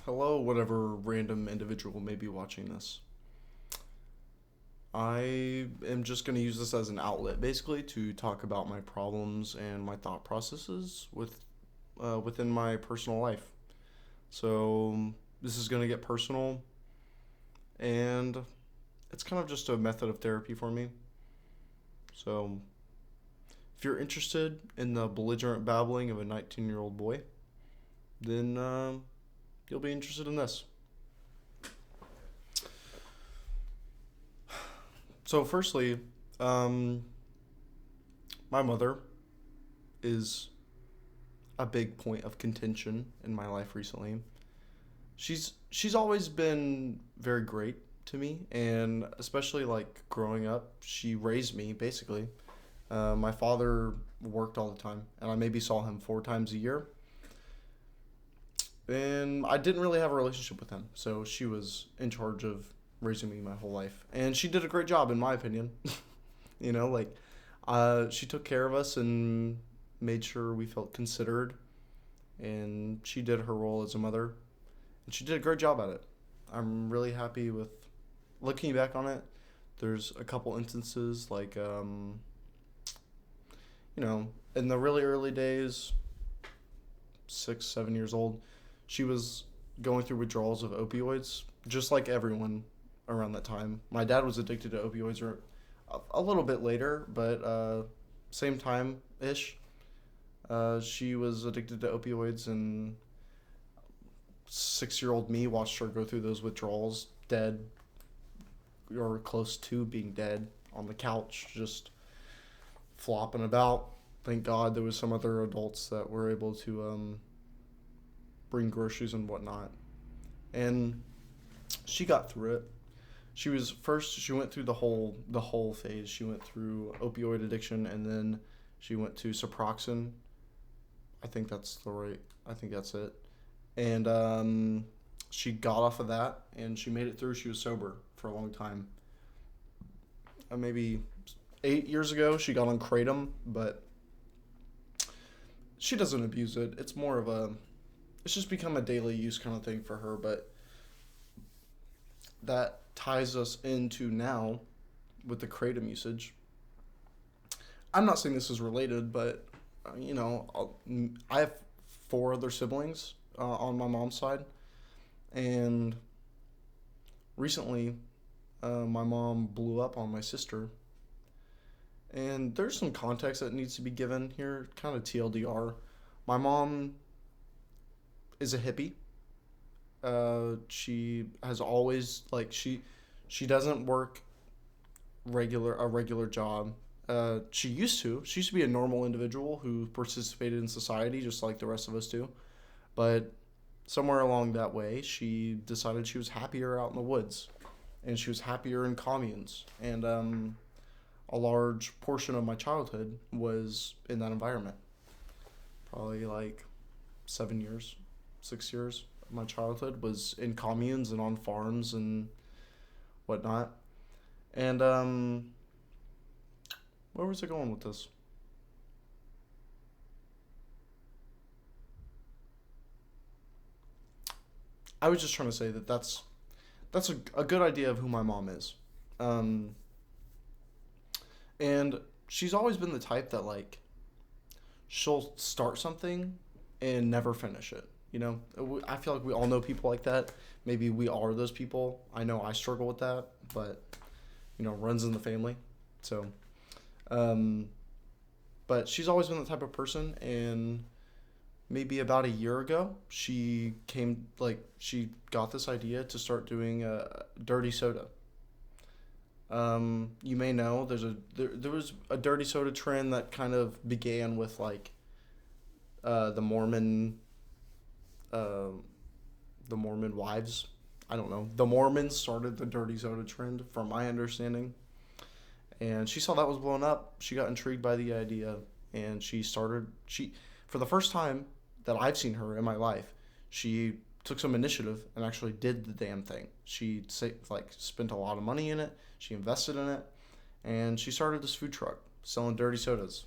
Hello, whatever random individual may be watching this. I am just going to use this as an outlet, basically, to talk about my problems and my thought processes within my personal life. So this is going to get personal, and it's kind of just a method of therapy for me. So if you're interested in the belligerent babbling of a 19-year-old boy, then you'll be interested in this. So, firstly, um, my mother is a big point of contention in my life recently. She's always been very great to me, and especially like growing up, she raised me basically. My father worked all the time, and I maybe saw him 4 times a year, and I didn't really have a relationship with him. So she was in charge of raising me my whole life, and she did a great job in my opinion. She took care of us and made sure we felt considered, and she did her role as a mother, and she did a great job at it. I'm really happy with looking back on it. There's a couple instances like in the really early days, 6, 7 years old, she was going through withdrawals of opioids, just like everyone around that time. My dad was addicted to opioids a little bit later, but same time ish. She was addicted to opioids, and 6-year-old me watched her go through those withdrawals, dead or close to being dead on the couch, just flopping about. Thank God there was some other adults that were able to bring groceries and whatnot, and she got through it. She went through the whole phase. She went through opioid addiction, and then she went to Suproxen. I think that's it. And she got off of that, and she made it through. She was sober for a long time. Maybe 8 years ago, she got on kratom, but she doesn't abuse it. It's just become a daily use kind of thing for her. But that ties us into now with the kratom usage. I'm not saying this is related, but I have 4 other siblings on my mom's side, and recently, my mom blew up on my sister, and there's some context that needs to be given here, kind of TLDR. My mom is a hippie. She has always she doesn't work a regular job. She used to. She used to be a normal individual who participated in society just like the rest of us do. But somewhere along that way, she decided she was happier out in the woods, and she was happier in communes. And a large portion of my childhood was in that environment. Probably like 7 years, 6 years of my childhood was in communes and on farms and whatnot. And where was I going with this? I was just trying to say that's a good idea of who my mom is. Um, and she's always been the type that she'll start something and never finish it. I feel like we all know people like that. Maybe we are those people. I know I struggle with that, but runs in the family. So, um, but she's always been the type of person, and maybe about a year ago, she got this idea to start doing dirty soda. You may know there was a dirty soda trend that kind of began with the uh, the Mormon wives. I don't know. The Mormons started the dirty soda trend, from my understanding. And she saw that was blowing up. She got intrigued by the idea, and for the first time that I've seen her in my life, she took some initiative and actually did the damn thing. She spent a lot of money in it. She invested in it, and she started this food truck selling dirty sodas.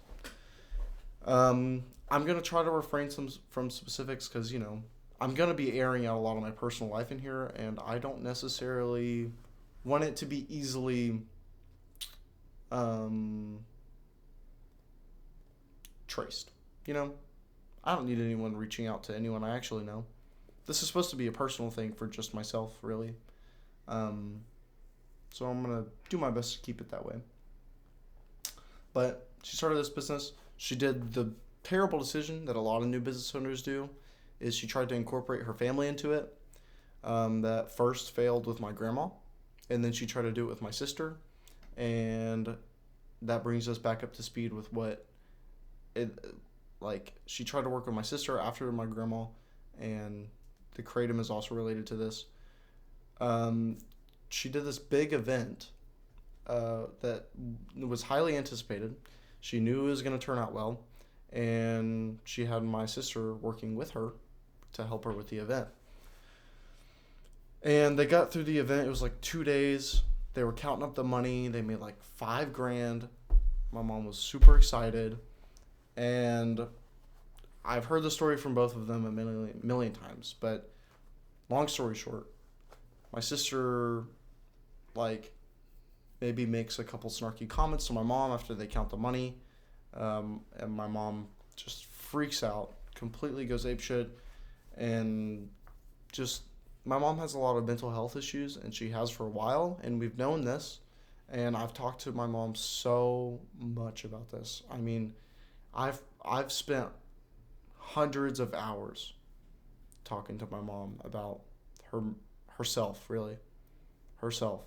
I'm gonna try to refrain from specifics because I'm going to be airing out a lot of my personal life in here, and I don't necessarily want it to be easily um, traced. You know, I don't need anyone reaching out to anyone I actually know. This is supposed to be a personal thing for just myself, really. Um, so I'm going to do my best to keep it that way. But she started this business. She did the terrible decision that a lot of new business owners do, is she tried to incorporate her family into it. That first failed with my grandma, and then she tried to do it with my sister, and that brings us back up to speed with what it, like, she tried to work with my sister after my grandma, and the kratom is also related to this. She did this big event that was highly anticipated. She knew it was going to turn out well, and she had my sister working with her to help her with the event. And they got through the event. It was like 2 days. They were counting up the money. They made like $5,000. My mom was super excited, and I've heard the story from both of them a million times. But long story short, my sister like maybe makes a couple snarky comments to my mom after they count the money, and my mom just freaks out, completely goes apeshit, and just, my mom has a lot of mental health issues, and she has for a while, and we've known this, and I've talked to my mom so much about this. I mean, I've spent hundreds of hours talking to my mom about herself, really, herself.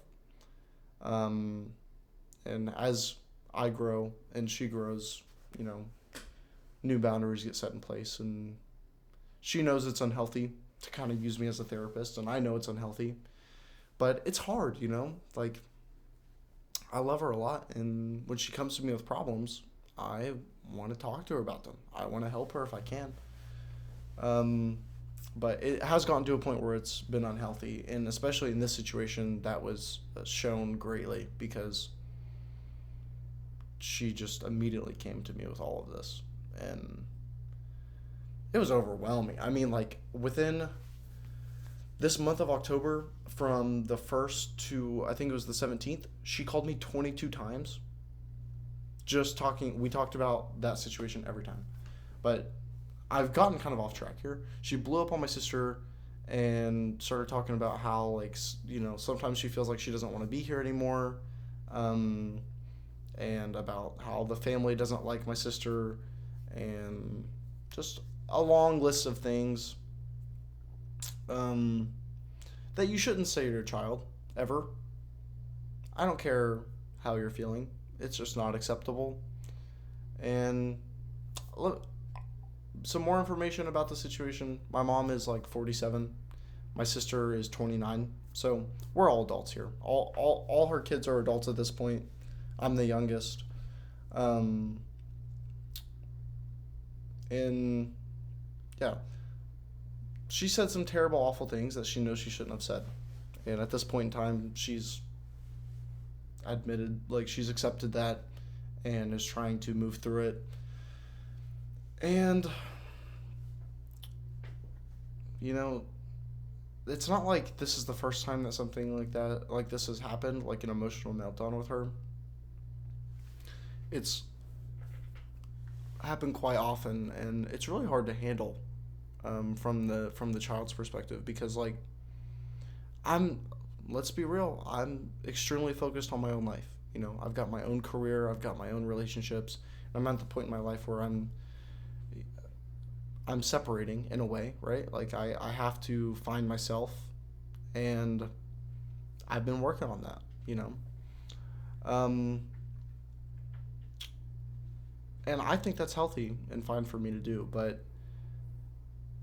And as I grow and she grows, you know, new boundaries get set in place, and she knows it's unhealthy to kind of use me as a therapist, and I know it's unhealthy, but it's hard, you know, like, I love her a lot, and when she comes to me with problems, I want to talk to her about them. I want to help her if I can. But it has gotten to a point where it's been unhealthy, and especially in this situation, that was shown greatly because she just immediately came to me with all of this, and it was overwhelming. I mean, like, within this month of October, from the 1st to, I think it was the 17th, she called me 22 times. Just talking, we talked about that situation every time. But I've gotten kind of off track here. She blew up on my sister and started talking about how, like, you know, sometimes she feels like she doesn't want to be here anymore. And about how the family doesn't like my sister, and just a long list of things that you shouldn't say to your child, ever. I don't care how you're feeling. It's just not acceptable. And look, some more information about the situation. My mom is like 47. My sister is 29. So we're all adults here. All her kids are adults at this point. I'm the youngest. And yeah, she said some terrible, awful things that she knows she shouldn't have said. And at this point in time, she's admitted, like, she's accepted that and is trying to move through it. And, you know, it's not like this is the first time that something like that, like this has happened, like an emotional meltdown with her. It's happened quite often, and it's really hard to handle from the child's perspective, because, like, let's be real, I'm extremely focused on my own life. You know, I've got my own career, I've got my own relationships. I'm at the point in my life where I'm separating in a way, right? Like, I have to find myself, and I've been working on that, you know. And I think that's healthy and fine for me to do, but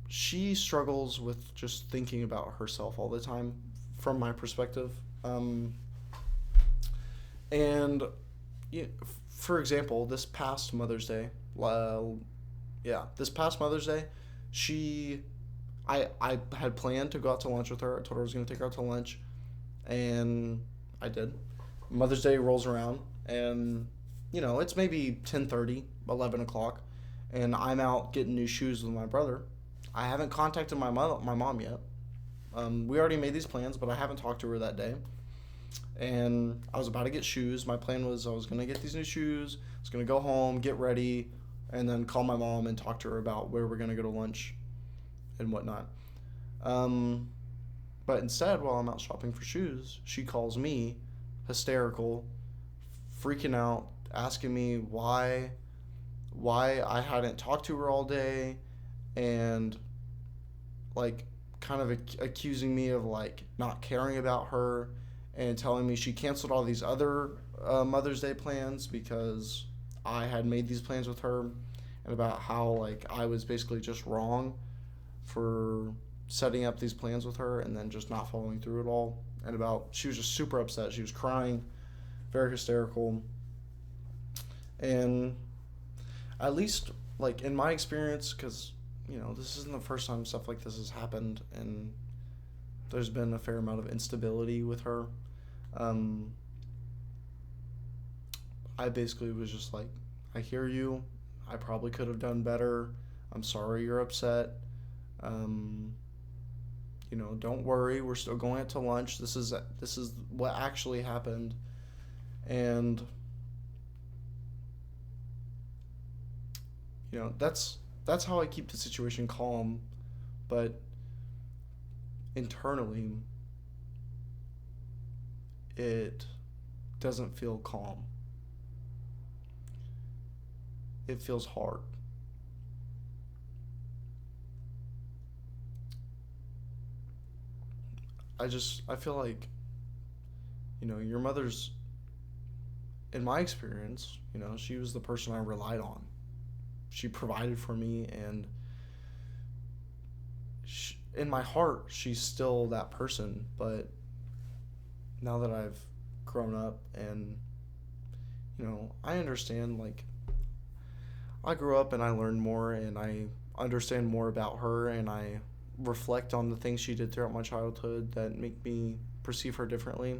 she struggles with just thinking about herself all the time, from my perspective. And for example, this past Mother's Day, I had planned to go out to lunch with her. I told her I was going to take her out to lunch, and I did. Mother's Day rolls around, and, you know, it's maybe 10:30, 11 o'clock, and I'm out getting new shoes with my brother. I haven't contacted my mom yet. We already made these plans, but I haven't talked to her that day. And I was about to get shoes. My plan was I was going to get these new shoes. I was going to go home, get ready, and then call my mom and talk to her about where we're going to go to lunch and whatnot. Um, but instead, while I'm out shopping for shoes, she calls me, hysterical, freaking out, asking me why I hadn't talked to her all day, and like kind of accusing me of like not caring about her, and telling me she canceled all these other Mother's Day plans because I had made these plans with her, and about how like I was basically just wrong for setting up these plans with her and then just not following through at all. And about she was just super upset. She was crying, very hysterical. And at least like in my experience, because this isn't the first time stuff like this has happened, and there's been a fair amount of instability with her. um, I basically was just like, I hear you, I probably could have done better, I'm sorry you're upset. um, don't worry, we're still going out to lunch, this is what actually happened. And that's how I keep the situation calm. But internally, it doesn't feel calm. It feels hard. I feel like, your mother's, in my experience, she was the person I relied on. She provided for me, and in my heart, she's still that person. But now that I've grown up and, I understand, like, I grew up and I learned more and I understand more about her, and I reflect on the things she did throughout my childhood that make me perceive her differently.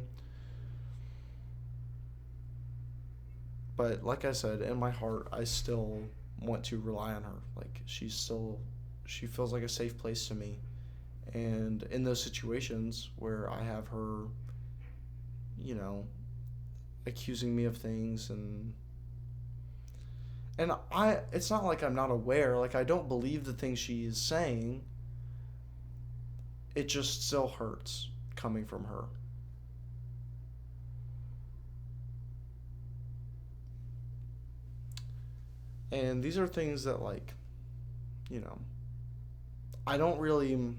But like I said, in my heart, I still want to rely on her. Like, she feels like a safe place to me. And in those situations where I have her, you know, accusing me of things, and it's not like I'm not aware, like I don't believe the things she is saying. It just still hurts coming from her. And these are things that, like, you know, I don't really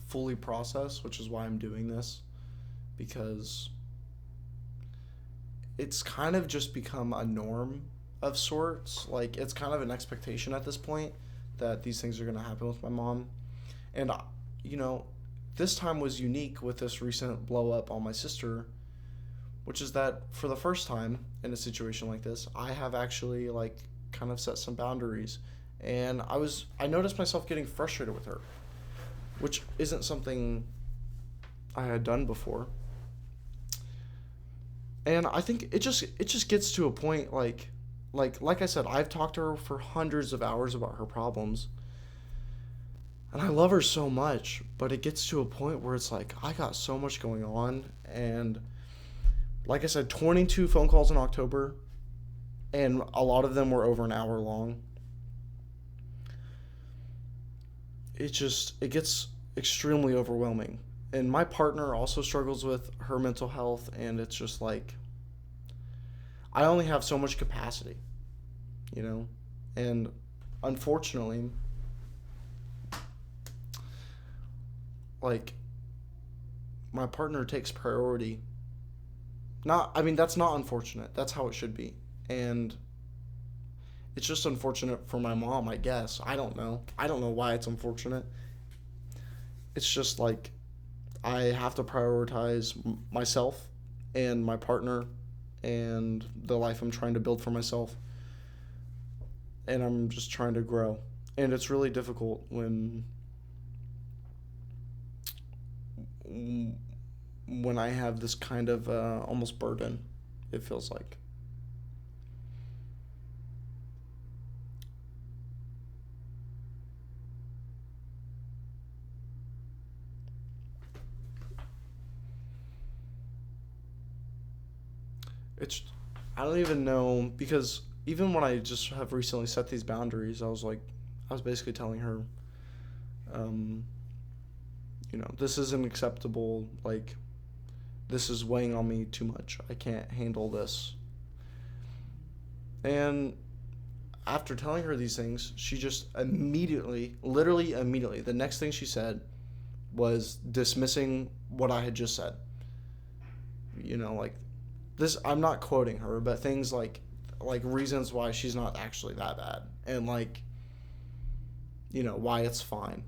fully process, which is why I'm doing this, because it's kind of just become a norm of sorts. Like, it's kind of an expectation at this point that these things are going to happen with my mom. And, you know, this time was unique with this recent blow up on my sister, which is that for the first time in a situation like this, I have actually, like, kind of set some boundaries. And I noticed myself getting frustrated with her, which isn't something I had done before. And I think it just gets to a point, like I said, I've talked to her for hundreds of hours about her problems. And I love her so much, but it gets to a point where it's like, I got so much going on. And like I said, 22 phone calls in October, and a lot of them were over an hour long. It gets extremely overwhelming. And my partner also struggles with her mental health, and it's just like, I only have so much capacity, you know? And unfortunately, like, my partner takes priority. That's not unfortunate. That's how it should be. And it's just unfortunate for my mom, I guess. I don't know. I don't know why it's unfortunate. It's just like, I have to prioritize myself and my partner and the life I'm trying to build for myself. And I'm just trying to grow. And it's really difficult when I have this kind of almost burden, it feels like. it's, I don't even know, because even when I just have recently set these boundaries, I was basically telling her, um, this isn't acceptable. Like, this is weighing on me too much. I can't handle this. And after telling her these things, she just immediately, literally immediately, the next thing she said was dismissing what I had just said. Like this, I'm not quoting her, but things like reasons why she's not actually that bad, and like, why it's fine,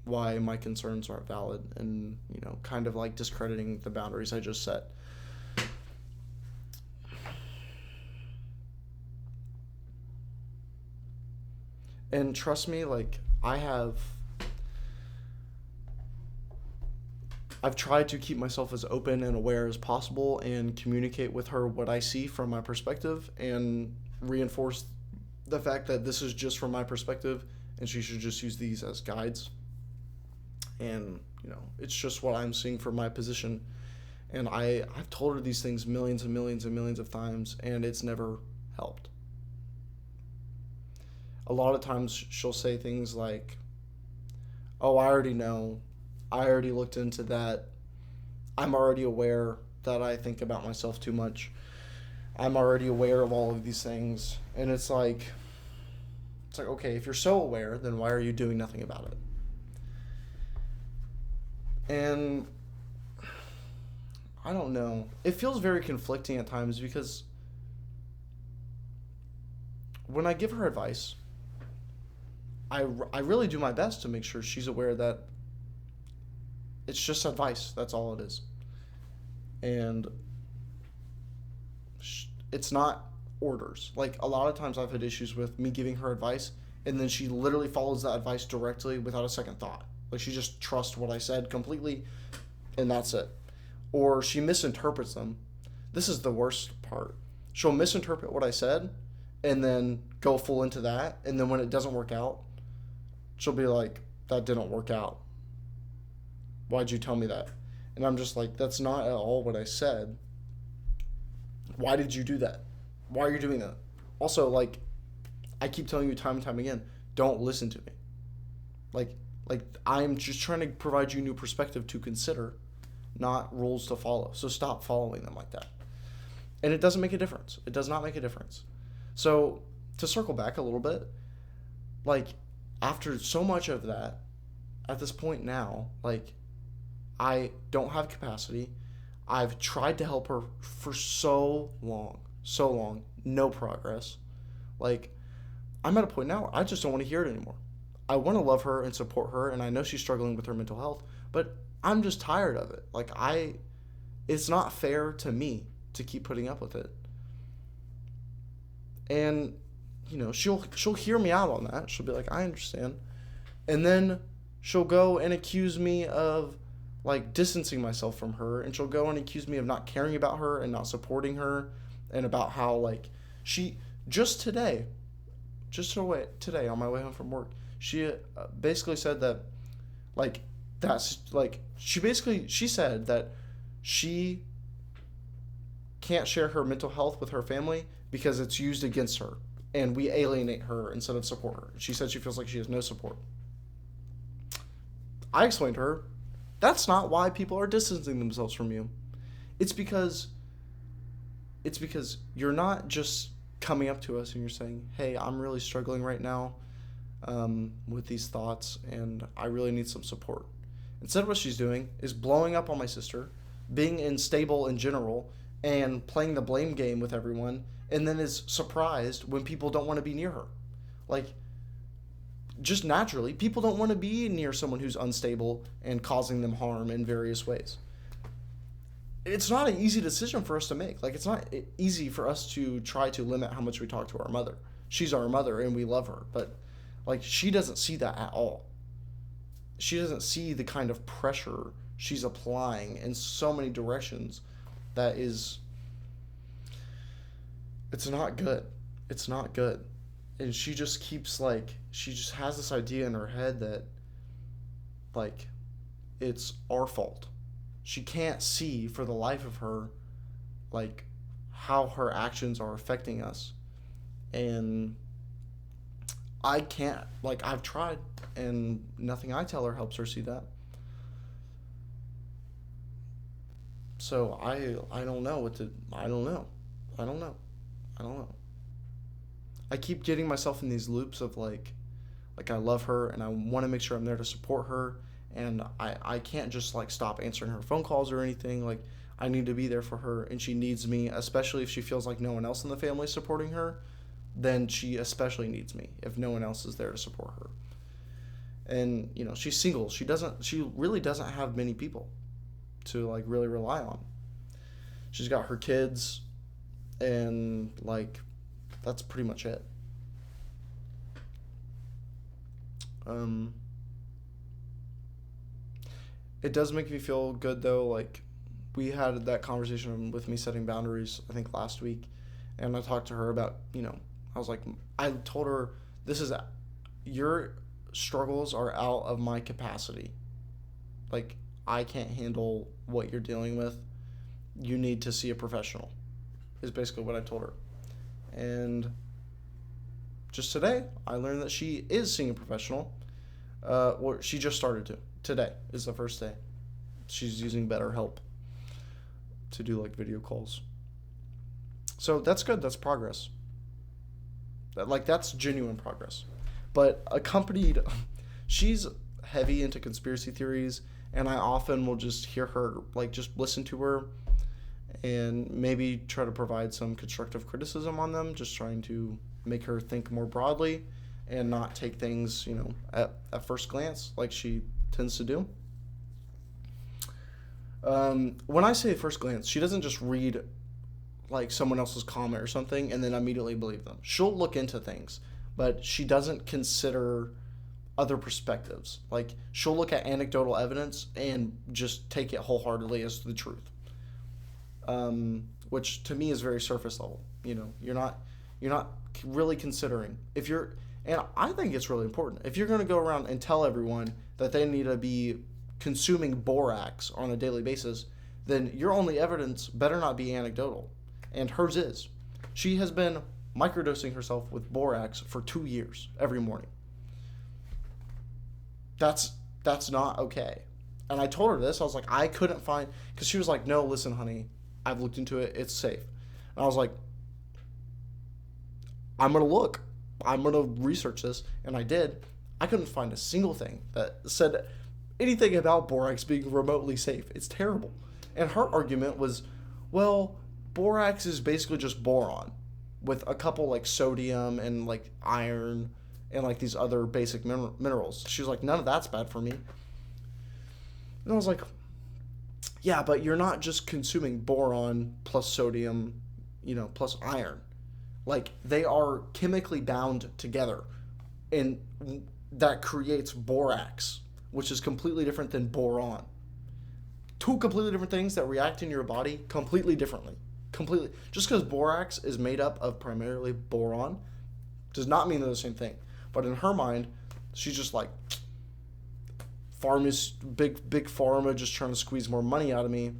why my concerns aren't valid, and kind of like discrediting the boundaries I just set. And trust me, like, I've tried to keep myself as open and aware as possible and communicate with her what I see from my perspective and reinforce the fact that this is just from my perspective and she should just use these as guides. And, it's just what I'm seeing from my position. And I've told her these things millions and millions and millions of times, and it's never helped. A lot of times she'll say things like, "Oh, I already know. I already looked into that. I'm already aware that I think about myself too much. I'm already aware of all of these things." And it's like, okay, if you're so aware, then why are you doing nothing about it? And I don't know. It feels very conflicting at times because when I give her advice, I really do my best to make sure she's aware that it's just advice. That's all it is. And it's not orders. Like, a lot of times I've had issues with me giving her advice, and then she literally follows that advice directly without a second thought. Like, she just trusts what I said completely, and that's it. Or she misinterprets them. This is the worst part. She'll misinterpret what I said, and then go full into that, and then when it doesn't work out, she'll be like, "That didn't work out. Why'd you tell me that?" And I'm just like, "That's not at all what I said. Why did you do that? Why are you doing that?" Also, like, I keep telling you time and time again, don't listen to me. Like I'm just trying to provide you new perspective to consider, not rules to follow. So stop following them like that. And it doesn't make a difference. It does not make a difference. So to circle back a little bit, like, after so much of that, at this point now, like, I don't have capacity. I've tried to help her for so long, no progress. Like, I'm at a point now where I just don't want to hear it anymore. I want to love her and support her, and I know she's struggling with her mental health, but I'm just tired of it. Like, it's not fair to me to keep putting up with it. And, she'll hear me out on that. She'll be like, "I understand." And then she'll go and accuse me of, like, distancing myself from her, and she'll go and accuse me of not caring about her and not supporting her, and about how, like, she just today on my way home from work, she basically said that, like, that's like, she said that she can't share her mental health with her family because it's used against her and we alienate her instead of support her. She said she feels like she has no support. I explained to her, that's not why people are distancing themselves from you. It's because you're not just coming up to us and you're saying, "Hey, I'm really struggling right now with these thoughts and I really need some support." Instead, what she's doing is blowing up on my sister, being unstable in general, and playing the blame game with everyone, and then is surprised when people don't want to be near her. Like, just naturally, people don't want to be near someone who's unstable and causing them harm in various ways. It's not an easy decision for us to make. Like, it's not easy for us to try to limit how much we talk to our mother. She's our mother and we love her, but, like, she doesn't see that at all. She doesn't see the kind of pressure she's applying in so many directions that is, it's not good. It's not good. And she just keeps, like, she just has this idea in her head that, like, it's our fault. She can't see for the life of her, like, how her actions are affecting us. And I can't, like, I've tried, and nothing I tell her helps her see that. So I don't know what to, I don't know. I don't know. I don't know. I keep getting myself in these loops of like I love her and I want to make sure I'm there to support her, and I can't just like stop answering her phone calls or anything. Like, I need to be there for her, and she needs me, especially if she feels like no one else in the family is supporting her. Then she especially needs me if no one else is there to support her. And she's single. She really doesn't have many people to like really rely on. She's got her kids, and like that's pretty much it. Um, it does make me feel good though. Like, we had that conversation with me setting boundaries, I think last week, and I talked to her about, I was like, I told her, this is, your struggles are out of my capacity. Like, I can't handle what you're dealing with. You need to see a professional, is basically what I told her. And just today, I learned that she is seeing a professional. Or she just started to. Today is the first day. She's using BetterHelp to do like video calls. So that's good. That's progress. That's genuine progress. But accompanied, she's heavy into conspiracy theories, and I often will just hear her, like, just listen to her and maybe try to provide some constructive criticism on them, just trying to make her think more broadly and not take things, at first glance like she tends to do. When I say first glance, she doesn't just read like someone else's comment or something and then immediately believe them. She'll look into things, but she doesn't consider other perspectives. Like, she'll look at anecdotal evidence and just take it wholeheartedly as the truth. Which to me is very surface level. You're not really considering and I think it's really important. If you're going to go around and tell everyone that they need to be consuming borax on a daily basis, then your only evidence better not be anecdotal. And hers is. She has been microdosing herself with borax for 2 years every morning. That's not okay. And I told her this. I was like, I couldn't find, because she was like, no, listen, honey, I've looked into it. It's safe. And I was like, I'm going to look. I'm going to research this. And I did. I couldn't find a single thing that said anything about borax being remotely safe. It's terrible. And her argument was, well, borax is basically just boron with a couple like sodium and like iron and like these other basic minerals. She was like, none of that's bad for me. And I was like, yeah, but you're not just consuming boron plus sodium, plus iron. Like, they are chemically bound together, and that creates borax, which is completely different than boron. Two completely different things that react in your body completely differently. Completely. Just because borax is made up of primarily boron does not mean they're the same thing. But in her mind, she's just like, big pharma just trying to squeeze more money out of me.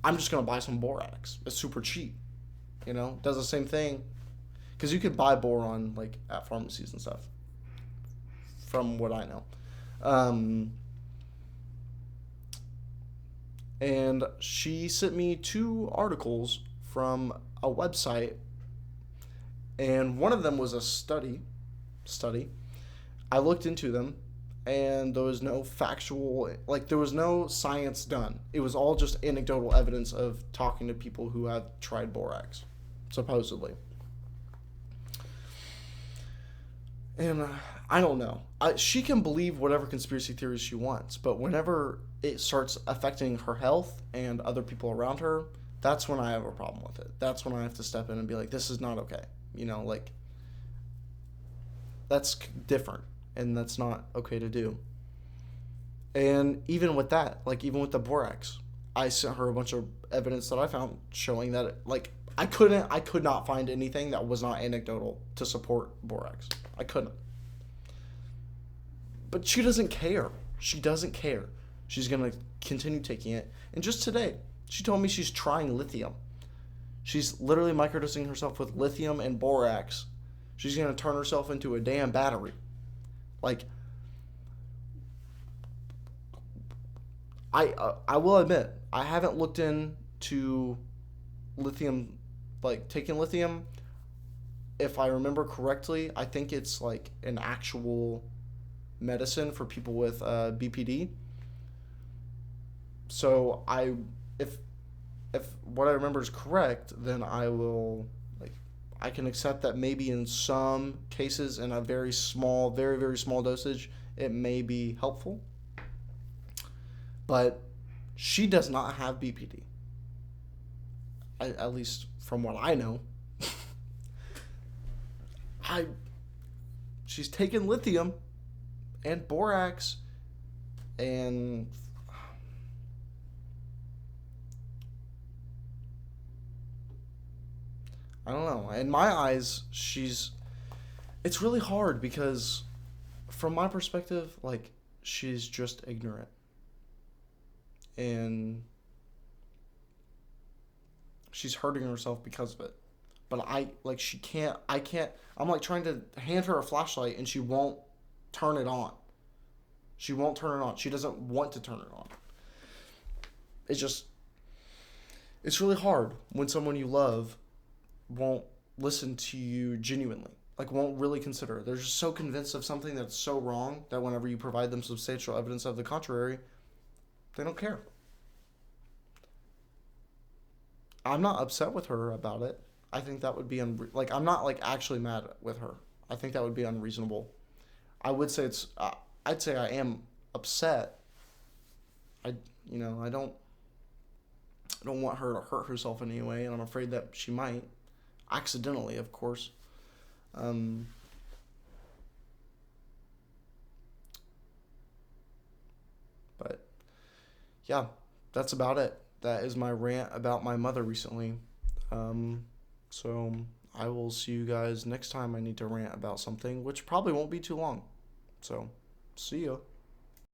I'm just going to buy some borax. It's super cheap. Does the same thing. Because you could buy boron like at pharmacies and stuff, from what I know. And she sent me 2 articles from a website, and one of them was a study. I looked into them, and there was no there was no science done. It was all just anecdotal evidence of talking to people who have tried borax, supposedly. And I don't know. She can believe whatever conspiracy theories she wants, but whenever it starts affecting her health and other people around her, that's when I have a problem with it. That's when I have to step in and be like, this is not okay. That's different, and that's not okay to do. And even with that, even with the borax, I sent her a bunch of evidence that I found showing that, I could not find anything that was not anecdotal to support borax. I couldn't. But she doesn't care. She doesn't care. She's going to continue taking it. And just today, she told me she's trying lithium. She's literally microdosing herself with lithium and borax. She's going to turn herself into a damn battery. Like, I will admit, I haven't looked into lithium, like taking lithium. If I remember correctly, I think it's like an actual medicine for people with BPD. So if if what I remember is correct, then I will, like, I can accept that maybe in some cases, in a very small, very very small dosage, it may be helpful. But she does not have BPD. At least from what I know. I She's taken lithium and borax, and I don't know. In my eyes, it's really hard because from my perspective, like, she's just ignorant. And she's hurting herself because of it. But I can't, I'm like trying to hand her a flashlight and she won't turn it on. She won't turn it on. She doesn't want to turn it on. It's just, it's really hard when someone you love won't listen to you genuinely. Like, won't really consider. They're just so convinced of something that's so wrong that whenever you provide them substantial evidence of the contrary, they don't care. I'm not upset with her about it. I think that would be like, I'm not like actually mad with her. I think that would be unreasonable. I would say I'd say I am upset. I you know I don't want her to hurt herself in any way, and I'm afraid that she might, accidentally, of course. Um, but yeah, that's about it. That is my rant about my mother recently. Um, so I will see you guys next time I need to rant about something, which probably won't be too long. So, see ya.